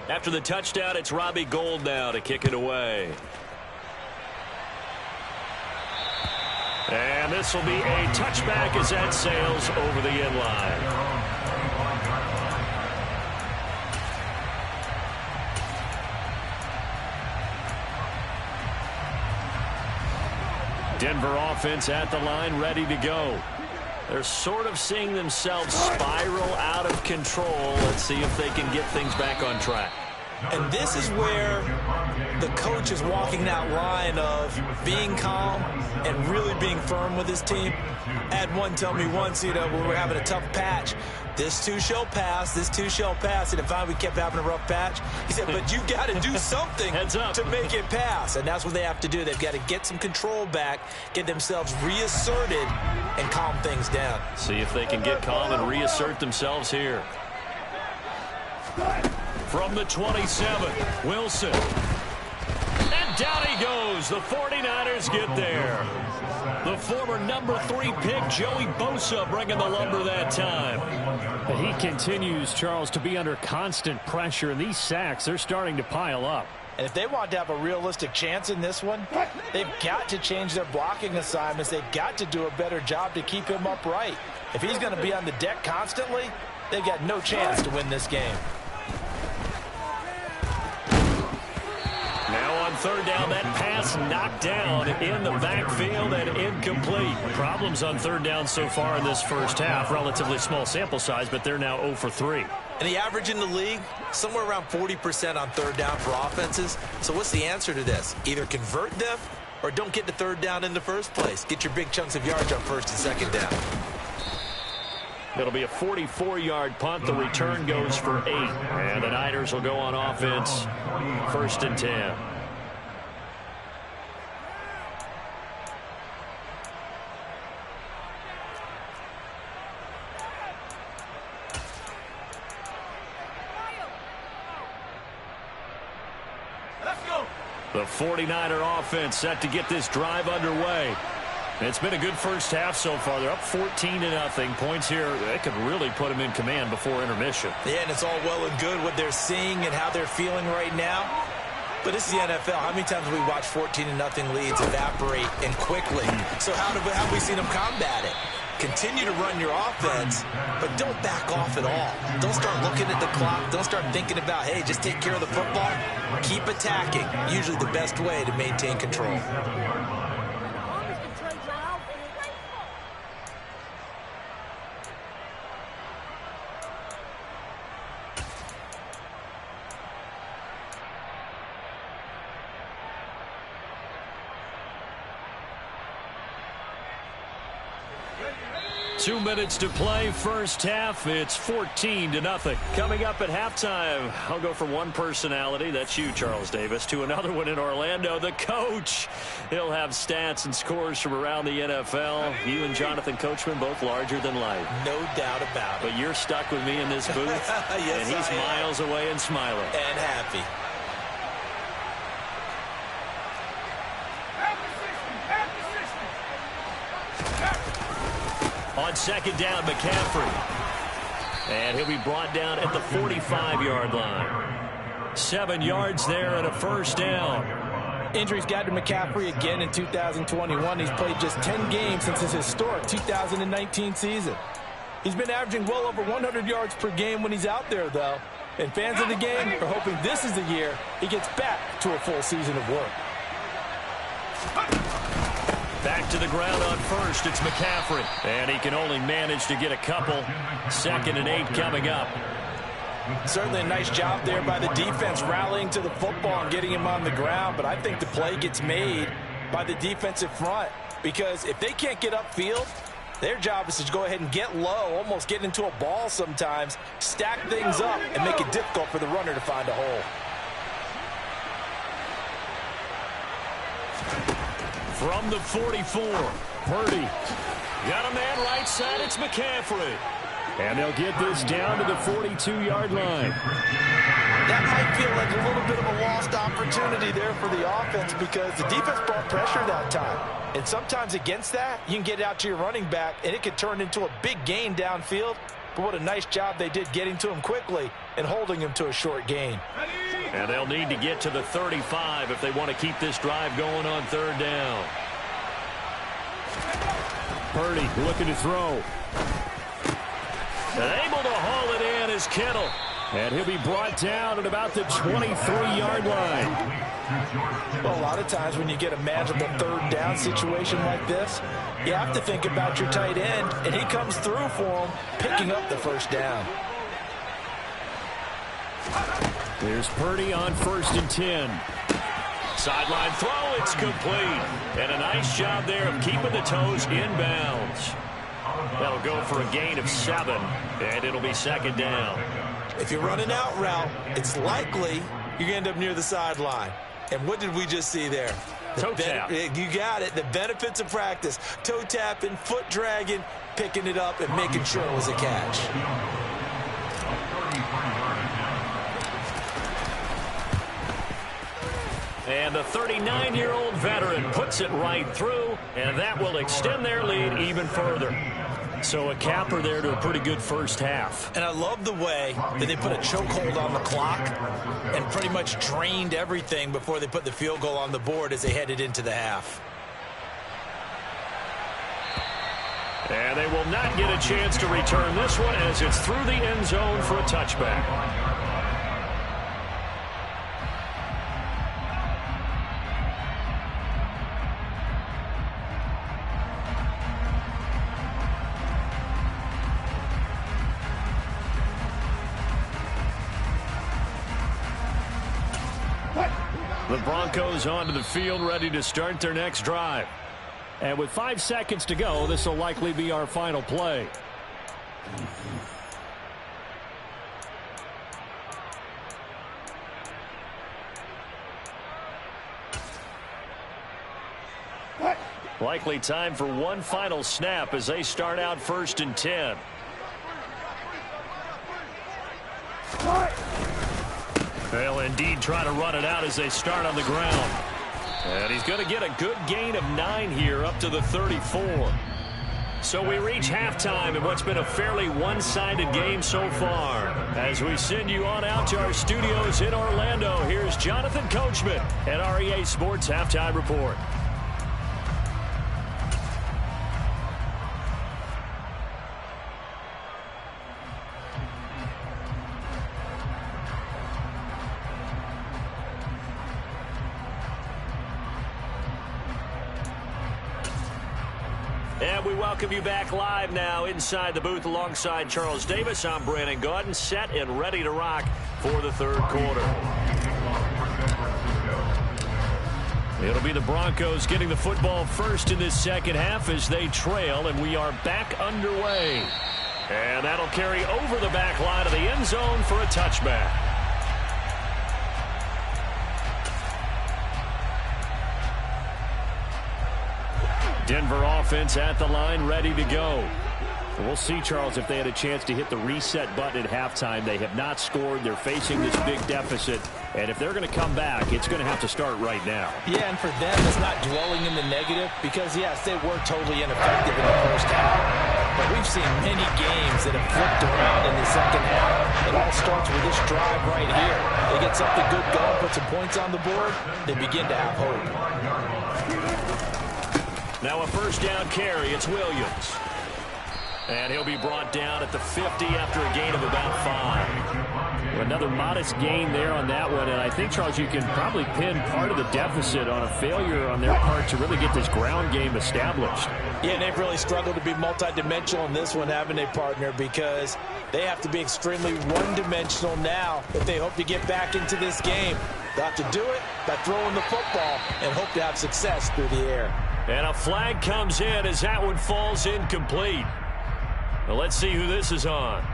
After the touchdown, it's Robbie Gould now to kick it away. And this will be a touchback as that sails over the end line. Denver offense at the line, ready to go. They're sort of seeing themselves spiral out of control. Let's see if they can get things back on track. And this is where the coach is walking that line of being calm and really being firm with his team. I had one tell me once, when we were having a tough patch, this too shall pass, this too shall pass. And if we kept having a rough patch, he said, but you got to do something to make it pass. And that's what they have to do. They've got to get some control back, get themselves reasserted, and calm things down. See if they can get calm and reassert themselves here. From the 27, Wilson. And down he goes. The 49ers get there. The former number 3 pick, Joey Bosa, bringing the lumber that time. But he continues, Charles, to be under constant pressure, and these sacks, they're starting to pile up. And if they want to have a realistic chance in this one, they've got to change their blocking assignments. They've got to do a better job to keep him upright. If he's going to be on the deck constantly, they've got no chance to win this game. Now on third down, that pass knocked down in the backfield and incomplete. Problems on third down so far in this first half. Relatively small sample size, but they're now 0 for 3. And the average in the league, somewhere around 40% on third down for offenses. So what's the answer to this? Either convert them or don't get to third down in the first place. Get your big chunks of yards on first and second down. It'll be a 44-yard punt. The return goes for 8. And the Niners will go on offense, 1st and 10. The 49er offense set to get this drive underway. It's been a good first half so far. They're up 14-0. Points here, they could really put them in command before intermission. Yeah, and it's all well and good what they're seeing and how they're feeling right now. But this is the NFL. How many times have we watched 14-0 leads evaporate and quickly? So how have we seen them combat it? Continue to run your offense, but don't back off at all. Don't start looking at the clock. Don't start thinking about, hey, just take care of the football. Keep attacking. Usually the best way to maintain control. 2 minutes to play, first half. It's 14-0. Coming up at halftime, I'll go from one personality, that's you, Charles Davis, to another one in Orlando, the coach. He'll have stats and scores from around the NFL. You and Jonathan Coachman, both larger than life. No doubt about it. But you're stuck with me in this booth, yes, and he's miles away and smiling. And happy. On second down, McCaffrey. And he'll be brought down at the 45-yard line. 7 yards there and a first down. Injuries got to McCaffrey again in 2021. He's played just 10 games since his historic 2019 season. He's been averaging well over 100 yards per game when he's out there, though. And fans of the game are hoping this is the year he gets back to a full season of work. Back to the ground on first, it's McCaffrey. And he can only manage to get a couple. 2nd and 8 coming up. Certainly a nice job there by the defense rallying to the football and getting him on the ground. But I think the play gets made by the defensive front. Because if they can't get upfield, their job is to go ahead and get low, almost get into a ball sometimes, stack things up, and make it difficult for the runner to find a hole. From the 44, Purdy. Got a man right side, it's McCaffrey. And they'll get this down to the 42-yard line. That might feel like a little bit of a lost opportunity there for the offense because the defense brought pressure that time. And sometimes against that, you can get out to your running back, and it could turn into a big gain downfield but what a nice job they did getting to him quickly and holding him to a short gain. And they'll need to get to the 35 if they want to keep this drive going on third down. Purdy looking to throw. And able to haul it in is Kittle. And he'll be brought down at about the 23-yard line. Well, a lot of times when you get a manageable third down situation like this, you have to think about your tight end, and he comes through for him, picking up the first down. There's Purdy on 1st and 10. Sideline throw, it's complete. And a nice job there of keeping the toes inbounds. That'll go for a gain of 7, and it'll be 2nd down. If you run an out route, it's likely you're going to end up near the sideline. And what did we just see there? Toe tap. You got it. The benefits of practice. Toe tapping, foot dragging, picking it up, and making sure it was a catch. And the 39-year-old veteran puts it right through, and that will extend their lead even further. So a capper there to a pretty good first half. And I love the way that they put a chokehold on the clock and pretty much drained everything before they put the field goal on the board as they headed into the half. And they will not get a chance to return this one as it's through the end zone for a touchback. The Broncos onto the field, ready to start their next drive. And with 5 seconds to go, this will likely be our final play. Likely time for one final snap as they start out 1st and 10. They'll indeed try to run it out as they start on the ground. And he's going to get a good gain of 9 here up to the 34. So we reach halftime in what's been a fairly one-sided game so far. As we send you on out to our studios in Orlando, here's Jonathan Coachman at REA Sports Halftime Report. And we welcome you back live now inside the booth alongside Charles Davis. I'm Brandon Gaudin, set and ready to rock for the third quarter. It'll be the Broncos getting the football first in this second half as they trail, and we are back underway. And that'll carry over the back line of the end zone for a touchback. Denver offense at the line, ready to go. We'll see, Charles, if they had a chance to hit the reset button at halftime. They have not scored. They're facing this big deficit. And if they're going to come back, it's going to have to start right now. Yeah, and for them, it's not dwelling in the negative because, yes, they were totally ineffective in the first half. But we've seen many games that have flipped around in the second half. It all starts with this drive right here. They get something good going, put some points on the board, they begin to have hope. Now a first down carry. It's Williams. And he'll be brought down at the 50 after a gain of about 5. Another modest gain there on that one. And I think, Charles, you can probably pin part of the deficit on a failure on their part to really get this ground game established. Yeah, they've really struggled to be multidimensional in this one, haven't they, partner? Because they have to be extremely one-dimensional now if they hope to get back into this game. They'll have to do it by throwing the football and hope to have success through the air. And a flag comes in as that one falls incomplete. Well, let's see who this is on.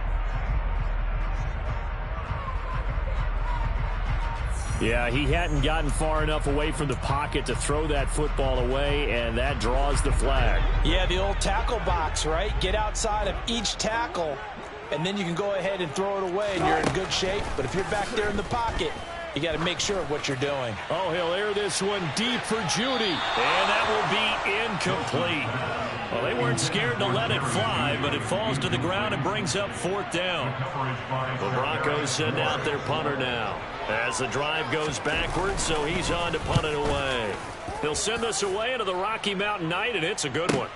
Yeah, he hadn't gotten far enough away from the pocket to throw that football away, and that draws the flag. Yeah, the old tackle box, right? Get outside of each tackle, and then you can go ahead and throw it away, and you're in good shape. But if you're back there in the pocket, you got to make sure of what you're doing. Oh, he'll air this one deep for Judy. And that will be incomplete. Well, they weren't scared to let it fly, but it falls to the ground and brings up 4th down. The Broncos send out their punter now as the drive goes backwards, so he's on to punt it away. He'll send this away into the Rocky Mountain night, and it's a good one.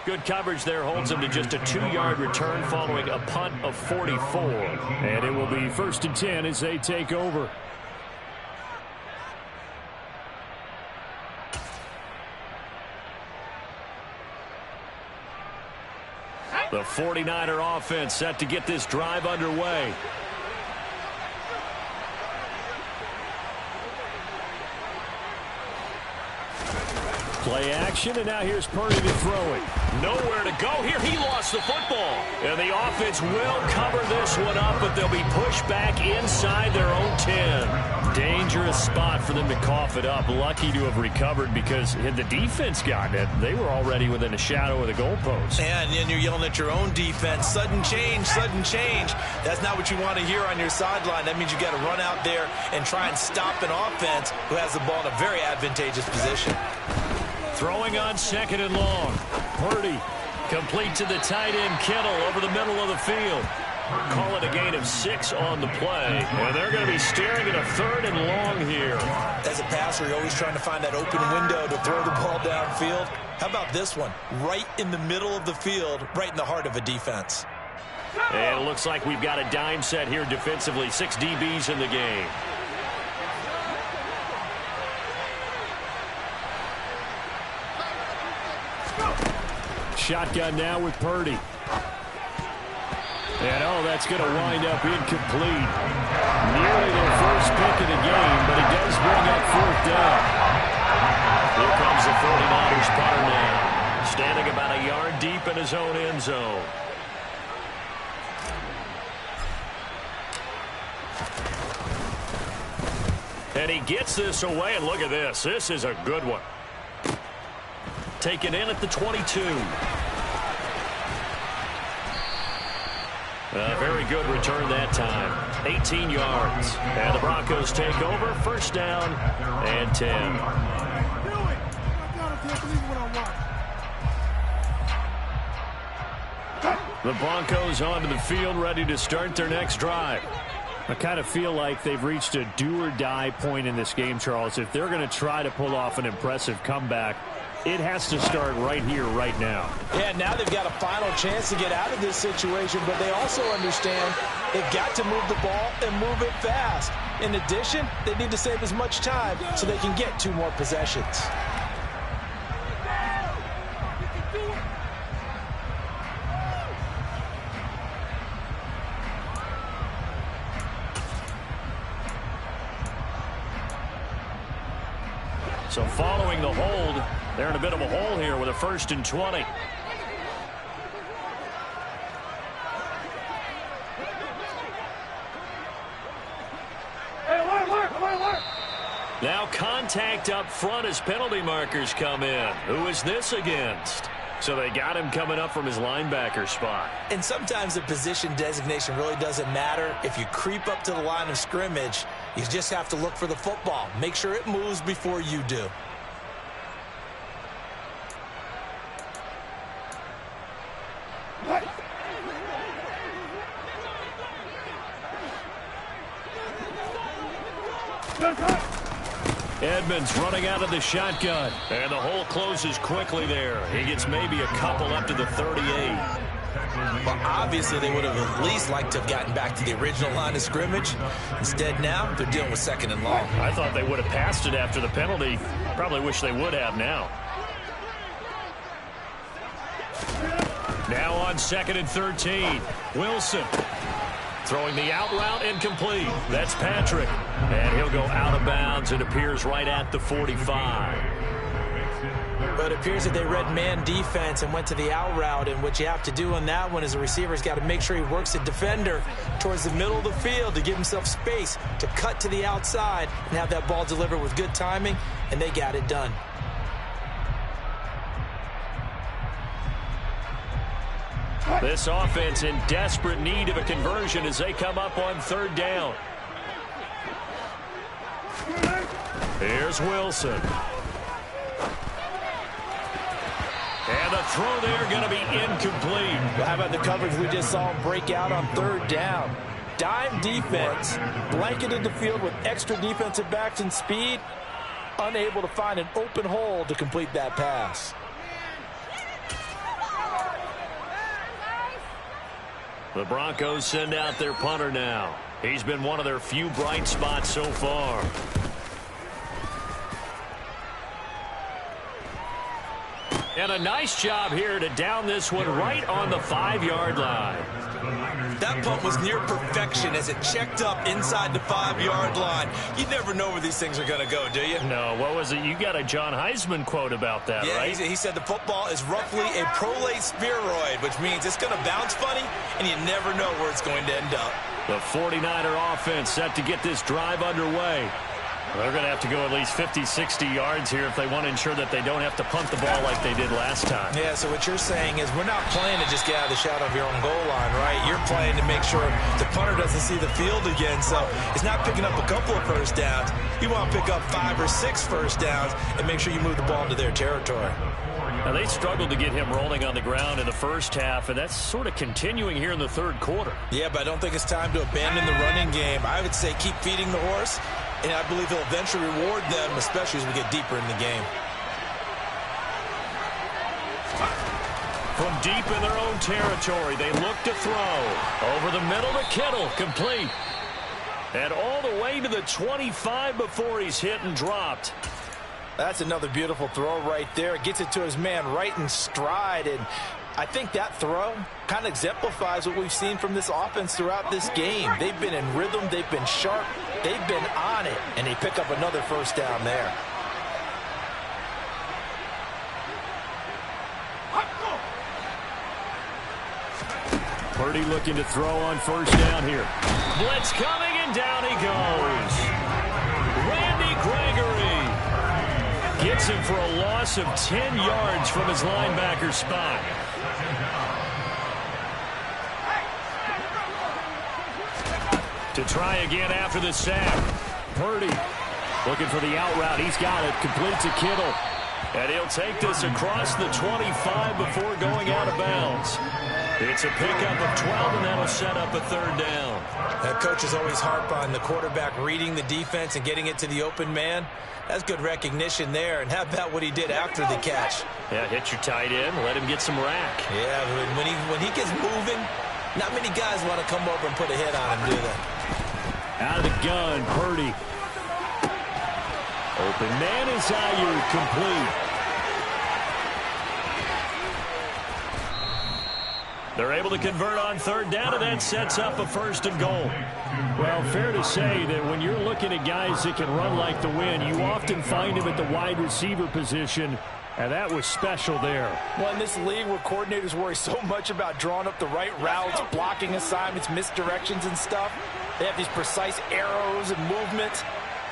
Good coverage there holds him to just a 2-yard return following a punt of 44. And it will be 1st and 10 as they take over. The 49er offense set to get this drive underway. Play action, and now here's Purdy to throw it. Nowhere to go here. He lost the football. And the offense will cover this one up, but they'll be pushed back inside their own 10. Dangerous spot for them to cough it up. Lucky to have recovered because had the defense gotten it, they were already within a shadow of the goalpost. And then you're yelling at your own defense. Sudden change, sudden change. That's not what you want to hear on your sideline. That means you got to run out there and try and stop an offense who has the ball in a very advantageous position. Throwing on 2nd and long. Purdy complete to the tight end Kittle over the middle of the field. Call it a gain of 6 on the play. And they're going to be staring at a 3rd and long here. As a passer, you're always trying to find that open window to throw the ball downfield. How about this one? Right in the middle of the field, right in the heart of a defense. And it looks like we've got a dime set here defensively. 6 DBs in the game. Shotgun now with Purdy. And, oh, that's going to wind up incomplete. Nearly their first pick of the game, but it does bring up 4th down. Here comes the 49ers punter now, standing about a yard deep in his own end zone. And he gets this away, and look at this. This is a good one. Taken in at the 22. A very good return that time. 18 yards. And the Broncos take over. 1st down and 10. The Broncos onto the field, ready to start their next drive. I kind of feel like they've reached a do-or-die point in this game, Charles. If they're going to try to pull off an impressive comeback, it has to start right here, right now. Yeah, now they've got a final chance to get out of this situation, but they also understand they've got to move the ball and move it fast. In addition, they need to save as much time so they can get 2 more possessions. So following the hold, they're in a bit of a hole here with a 1st and 20. Now contact up front as penalty markers come in. Who is this against? So they got him coming up from his linebacker spot. And sometimes the position designation really doesn't matter. If you creep up to the line of scrimmage, you just have to look for the football. Make sure it moves before you do. Edmonds running out of the shotgun. And the hole closes quickly there. He gets maybe a couple up to the 38. Well, obviously they would have at least liked to have gotten back to the original line of scrimmage. Instead now, they're dealing with 2nd and long. I thought they would have passed it after the penalty. Probably wish they would have now. Now on 2nd and 13. Wilson throwing the out route incomplete. That's Patrick. And he'll go out of bounds. It appears right at the 45. But it appears that they read man defense and went to the out route. And what you have to do on that one is the receiver's got to make sure he works the defender towards the middle of the field to give himself space to cut to the outside and have that ball delivered with good timing. And they got it done. This offense in desperate need of a conversion as they come up on third down. Here's Wilson. And the throw there going to be incomplete. Well, how about the coverage we just saw him break out on third down? Dime defense, blanketed the field with extra defensive backs and speed, unable to find an open hole to complete that pass. The Broncos send out their punter now. He's been one of their few bright spots so far. And a nice job here to down this one right on the 5-yard line. That punt was near perfection as it checked up inside the 5-yard line. You never know where these things are going to go, do you? No, what was it? You got a John Heisman quote about that, yeah, right? He said the football is roughly a prolate spheroid, which means it's going to bounce funny, and you never know where it's going to end up. The 49er offense set to get this drive underway. They're going to have to go at least 50, 60 yards here if they want to ensure that they don't have to punt the ball like they did last time. Yeah, so what you're saying is we're not playing to just get out of the shadow of your own goal line, right? You're playing to make sure the punter doesn't see the field again. So it's not picking up a couple of first downs. You want to pick up 5 or 6 first downs and make sure you move the ball into their territory. Now, they struggled to get him rolling on the ground in the first half, and that's sort of continuing here in the third quarter. Yeah, but I don't think it's time to abandon the running game. I would say keep feeding the horse, and I believe he'll eventually reward them, especially as we get deeper in the game. From deep in their own territory, they look to throw. Over the middle to Kittle, complete. And all the way to the 25 before he's hit and dropped. That's another beautiful throw right there. Gets it to his man right in stride. And I think that throw kind of exemplifies what we've seen from this offense throughout this game. They've been in rhythm. They've been sharp. They've been on it. And they pick up another first down there. Purdy looking to throw on first down here. Blitz coming, and down he goes. Randy Gregory gets him for a loss of 10 yards from his linebacker spot. To try again after the sack. Purdy looking for the out route. He's got it. Complete to Kittle. And he'll take this across the 25 before going out of bounds. It's a pickup of 12, and that'll set up a third down. That coach is always harp on the quarterback reading the defense and getting it to the open man. That's good recognition there. And how about what he did after the catch? Yeah, hit your tight end, let him get some rack. Yeah, when he gets moving, not many guys want to come over and put a hit on him, do they? Out of the gun, Purdy. Open man is Ayuk, complete. They're able to convert on third down, and that sets up a first and goal. Well, fair to say that when you're looking at guys that can run like the wind, you often find him at the wide receiver position, and that was special there. Well, in this league where coordinators worry so much about drawing up the right routes, blocking assignments, misdirections and stuff, they have these precise arrows and movements.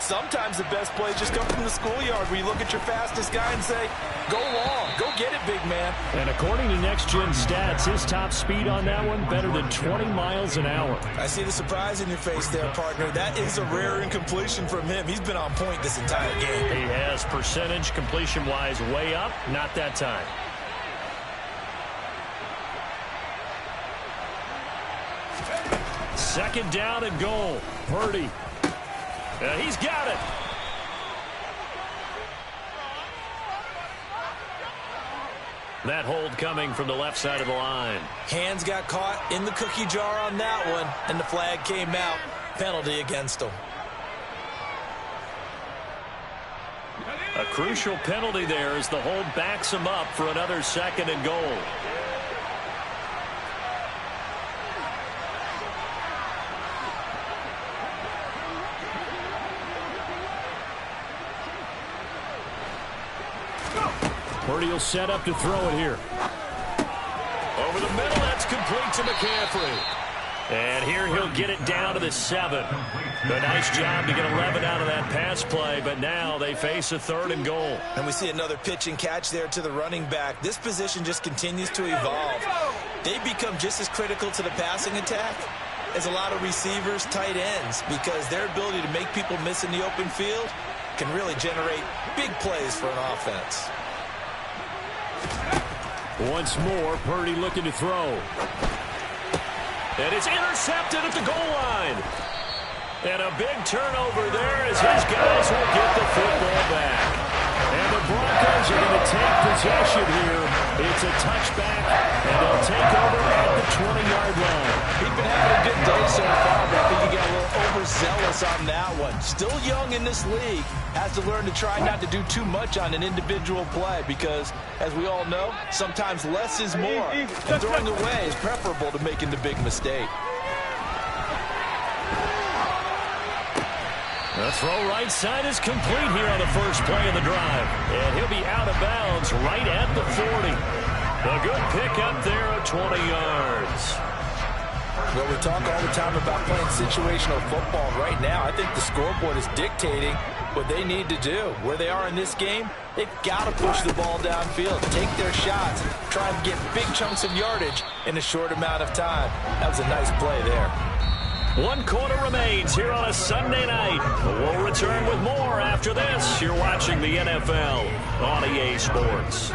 Sometimes the best plays just come from the schoolyard where you look at your fastest guy and say, go long, go get it, big man. And according to Next Gen Stats, his top speed on that one better than 20 miles an hour. I see the surprise in your face there, partner. That is a rare incompletion from him. He's been on point this entire game. He has percentage completion-wise way up, not that time. Second down and goal. Purdy. He's got it. That hold coming from the left side of the line. Hands got caught in the cookie jar on that one, and the flag came out. Penalty against him. A crucial penalty there as the hold backs him up for another second and goal. Purdy will set up to throw it here. Over the middle, that's complete to McCaffrey. And here he'll get it down to the 7. A nice job to get 11 out of that pass play, but now they face a third and goal. And we see another pitch and catch there to the running back. This position just continues to evolve. they become just as critical to the passing attack as a lot of receivers, tight ends, because their ability to make people miss in the open field can really generate big plays for an offense. Once more, Purdy looking to throw. And it's intercepted at the goal line. And a big turnover there as his guys will get the football back. And the Broncos are going to take possession here. It's a touchback, and they'll take over at the 20-yard line. He's been having a good day so far, but I think he got a little overzealous on that one. Still young in this league. Has to learn to try not to do too much on an individual play because, as we all know, sometimes less is more. And throwing away is preferable to making the big mistake. The throw right side is complete here on the first play of the drive. And he'll be out of bounds right at the 40. A good pick up there of 20 yards. Well, we talk all the time about playing situational football. Right now, I think the scoreboard is dictating what they need to do. Where they are in this game, they've got to push the ball downfield, take their shots, try and get big chunks of yardage in a short amount of time. That was a nice play there. 1 quarter remains here on a Sunday night. We'll return with more after this. You're watching the NFL on EA Sports.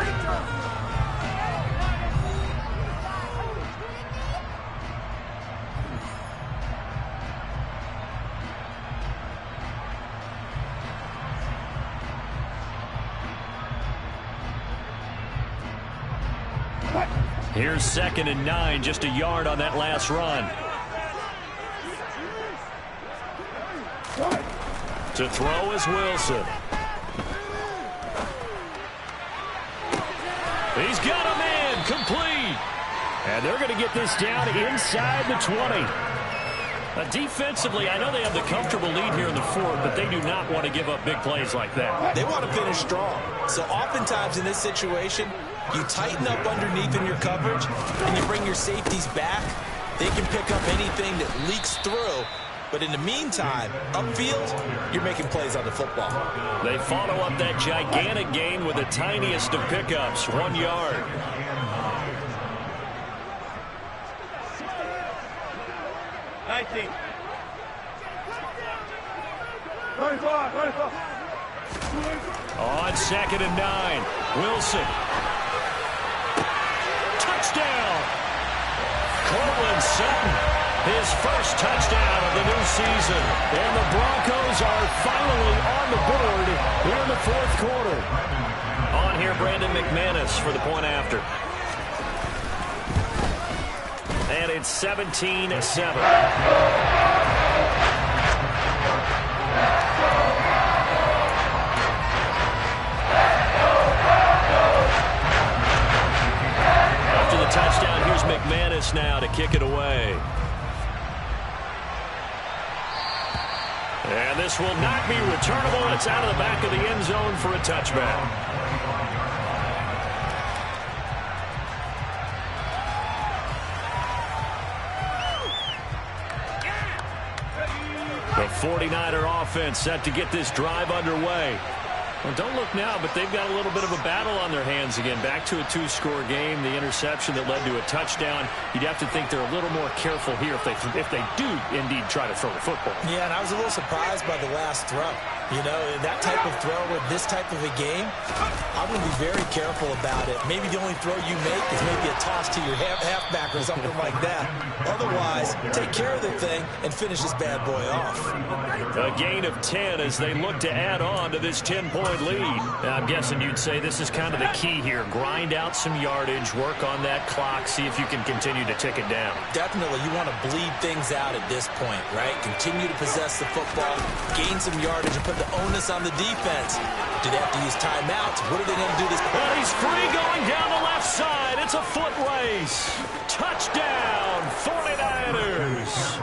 Here's 2nd and 9, just a yard on that last run. To throw is Wilson. He's got a man, complete. And they're going to get this down inside the 20. Defensively, I know they have the comfortable lead here in the 4th, but they do not want to give up big plays like that. They want to finish strong. So oftentimes in this situation, you tighten up underneath in your coverage, and you bring your safeties back. They can pick up anything that leaks through. But in the meantime, upfield, you're making plays on the football. They follow up that gigantic gain with the tiniest of pickups, 1 yard. On 2nd and 9, Wilson. Touchdown! Cortland Sutton. His first touchdown of the new season. And the Broncos are finally on the board here in the 4th quarter. On here, Brandon McManus for the point after. And it's 17-7. After the touchdown, here's McManus now to kick it away. And this will not be returnable. It's out of the back of the end zone for a touchback. The 49er offense set to get this drive underway. Well, don't look now, but they've got a little bit of a battle on their hands again. Back to a 2-score game. The interception that led to a touchdown. You'd have to think they're a little more careful here if they do indeed try to throw the football. Yeah, and I was a little surprised by the last throw. You know, that type of throw with this type of a game, I'm going to be very careful about it. Maybe the only throw you make is maybe a toss to your halfback or something like that. Otherwise, take care of the thing and finish this bad boy off. A gain of 10 as they look to add on to this 10-point lead. Now, I'm guessing you'd say this is kind of the key here. Grind out some yardage, work on that clock, see if you can continue to tick it down. Definitely, you want to bleed things out at this point, right? Continue to possess the football, gain some yardage, and put the onus on the defense. Do they have to use timeouts? What are they going to do this? Well, he's free going down the left side. It's a foot race. Touchdown, 49ers.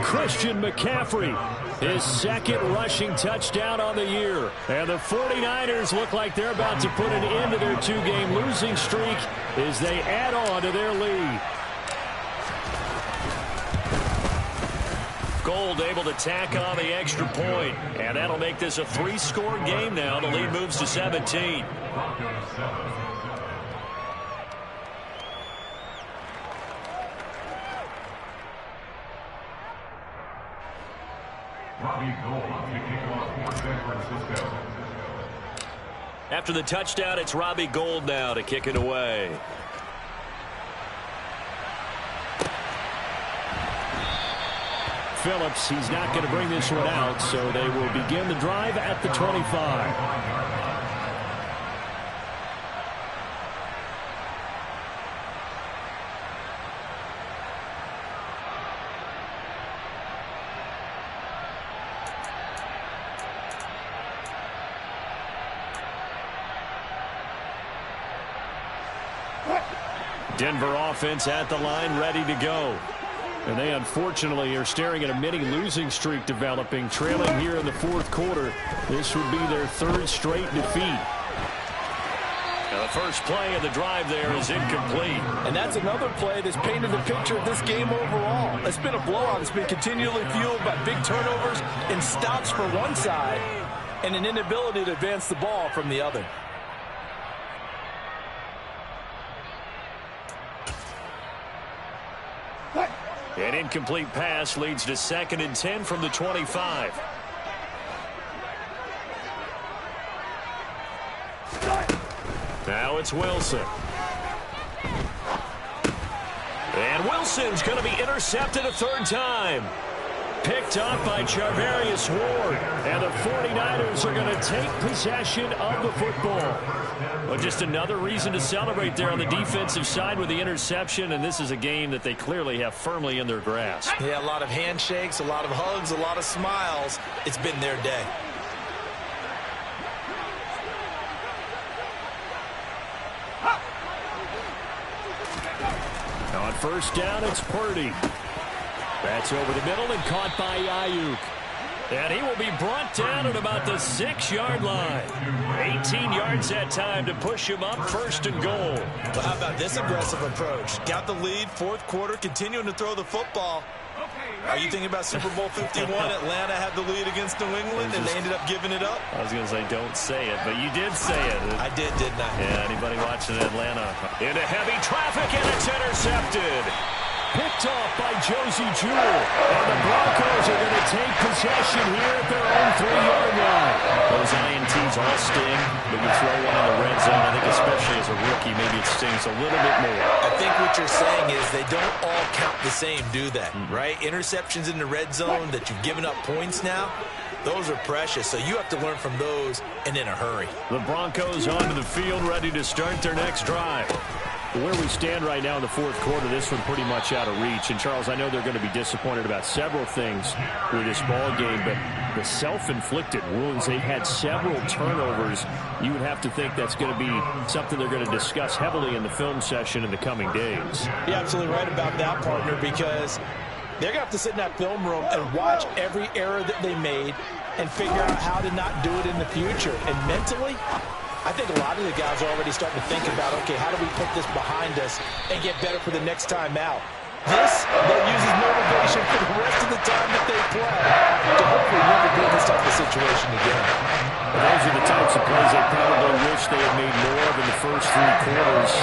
Christian McCaffrey, his 2nd rushing touchdown on the year. And the 49ers look like they're about to put an end to their 2-game losing streak as they add on to their lead. Gold able to tack on the extra point, and that'll make this a 3-score game now. The lead moves to 17. After the touchdown, it's Robbie Gould now to kick it away. Phillips, he's not going to bring this one out, so they will begin the drive at the 25. Denver offense at the line, ready to go. And they unfortunately are staring at a mini losing streak developing, trailing here in the fourth quarter. This would be their third straight defeat. Now the first play of the drive there is incomplete. And that's another play that's painted the picture of this game overall. It's been a blowout. It's been continually fueled by big turnovers and stops for one side and an inability to advance the ball from the other. An incomplete pass leads to 2nd and 10 from the 25. Now it's Wilson. And Wilson's going to be intercepted a third time. Picked up by Charvarius Ward. And the 49ers are going to take possession of the football. Well, just another reason to celebrate there on the defensive side with the interception, and this is a game that they clearly have firmly in their grasp. Yeah, a lot of handshakes, a lot of hugs, a lot of smiles. It's been their day. On first down, it's Purdy. That's over the middle and caught by Ayuk. And he will be brought down at about the 6-yard line. 18 yards that time to push him up, 1st and goal. Well, how about this aggressive approach? Got the lead, fourth quarter, continuing to throw the football. Are you thinking about Super Bowl 51? Atlanta had the lead against New England, and they ended up giving it up? I was going to say, don't say it, but you did say it. I did, didn't I? Yeah, anybody watching Atlanta? Into heavy traffic, and it's intercepted. Picked off by Josie Jewell. And the Broncos are going to take possession here at their own 3-yard line. Those INTs all sting, but you throw one in the red zone, I think especially as a rookie, maybe it stings a little bit more. I think what you're saying is they don't all count the same, do they? Right? Interceptions in the red zone that you've given up points now, those are precious, so you have to learn from those and in a hurry. The Broncos onto the field, ready to start their next drive. Where we stand right now in the fourth quarter, this one pretty much out of reach. And, Charles, I know they're going to be disappointed about several things with this ball game, but the self-inflicted wounds, they've had several turnovers. You would have to think that's going to be something they're going to discuss heavily in the film session in the coming days. You're absolutely right about that, partner, because they're going to have to sit in that film room and watch every error that they made and figure out how to not do it in the future. And mentally, I think a lot of the guys are already starting to think about, okay, how do we put this behind us and get better for the next time out? This, they'll use as motivation for the rest of the time that they play to hopefully never be in this type of situation again. Those are the types of plays they probably wish they had made more of in the first 3 quarters.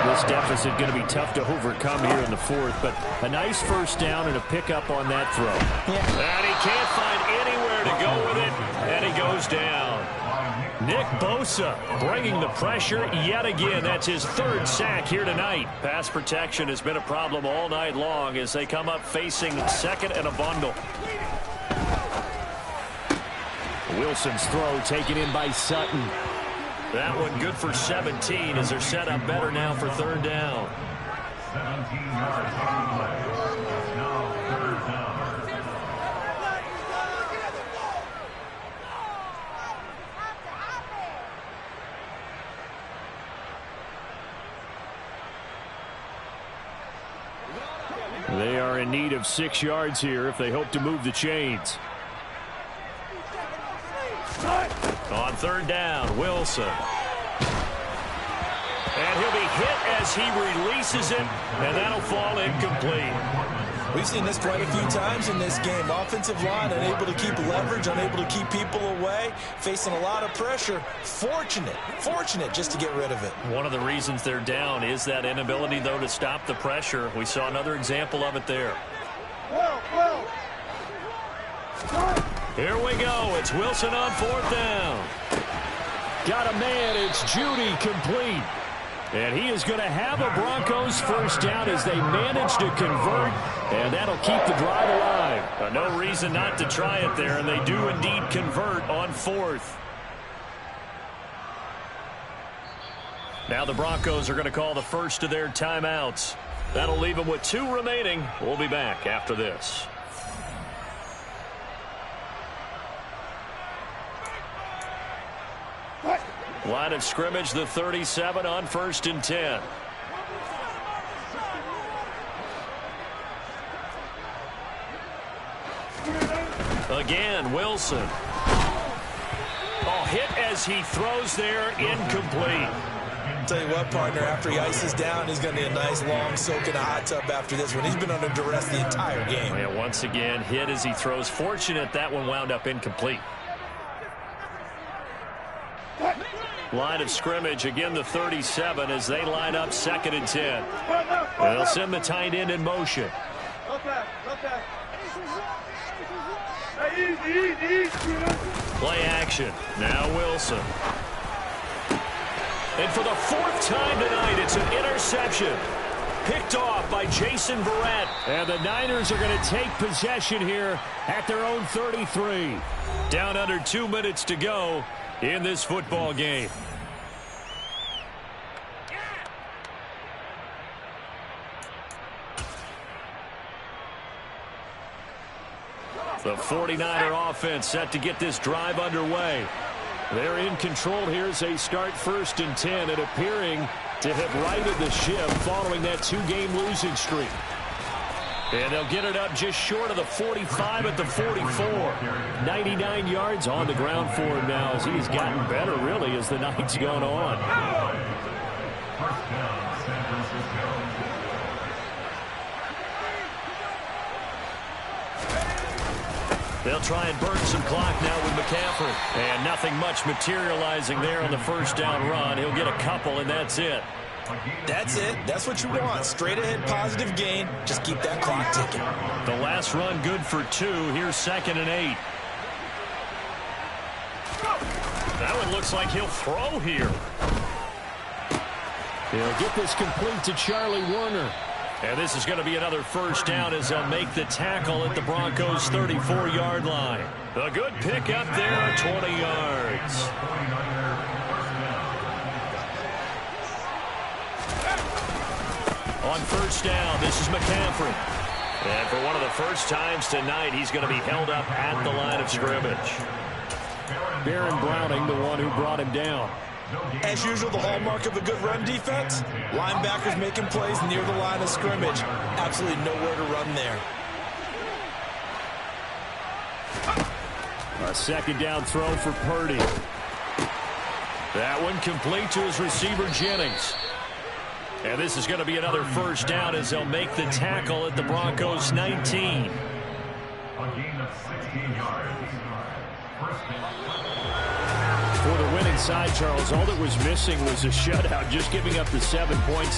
This deficit going to be tough to overcome here in the fourth, but a nice first down and a pickup on that throw. Yeah. And he can't find anywhere to go with it, and he goes down. Nick Bosa bringing the pressure yet again. That's his 3rd sack here tonight. Pass protection has been a problem all night long as they come up facing 2nd and a bundle. Wilson's throw taken in by Sutton. That one good for 17 as they're set up better now for 3rd down. 17 yards on the play. Now 3rd down. They are in need of 6 yards here if they hope to move the chains. On 3rd down, Wilson. And he'll be hit as he releases it, and that'll fall incomplete. We've seen this quite a few times in this game. Offensive line unable to keep leverage, unable to keep people away, facing a lot of pressure. Fortunate just to get rid of it. One of the reasons they're down is that inability, though, to stop the pressure. We saw another example of it there. Here we go. It's Wilson on 4th down. Got a man. It's Judy, complete. And he is going to have a Broncos first down as they manage to convert, and that'll keep the drive alive. No reason not to try it there, and they do indeed convert on 4th. Now the Broncos are going to call the first of their timeouts. That'll leave them with 2 remaining. We'll be back after this. Line of scrimmage, the 37 on 1st and 10. Again, Wilson. Oh, hit as he throws there, incomplete. Tell you what, partner, after he ices down, he's going to need a nice long soak in a hot tub after this one. He's been under duress the entire game. Yeah, once again, hit as he throws. Fortunate that one wound up incomplete. Line of scrimmage, again the 37 as they line up 2nd and 10. They'll send the tight end in motion. Play action. Now Wilson. And for the 4th time tonight, it's an interception. Picked off by Jason Verrett. And the Niners are going to take possession here at their own 33. Down under 2 minutes to go in this football game. The 49er offense set to get this drive underway. They're in control here as they start 1st and 10 and appearing to have righted the ship following that 2-game losing streak. And they'll get it up just short of the 45 at the 44. 99 yards on the ground for him now as he's gotten better, really, as the night's gone on. First down, San Francisco. They'll try and burn some clock now with McCaffrey. And nothing much materializing there on the first down run. He'll get a couple, and that's it. That's it. That's what you want. Straight ahead, positive gain. Just keep that clock ticking. The last run good for 2. Here's 2nd and 8. That one looks like he'll throw here. He'll get this complete to Charlie Warner. And this is going to be another first down as they'll make the tackle at the Broncos' 34-yard line. A good pick up there, 20 yards. On first down, this is McCaffrey. And for one of the first times tonight, he's going to be held up at the line of scrimmage. Baron Browning, the one who brought him down. As usual, the hallmark of a good run defense, linebackers making plays near the line of scrimmage. Absolutely nowhere to run there. A 2nd down throw for Purdy. That one complete to his receiver, Jennings. And this is going to be another first down as they'll make the tackle at the Broncos' 19. A gain of 16 yards. First down. For the winning side, Charles, all that was missing was a shutout, just giving up the 7 points.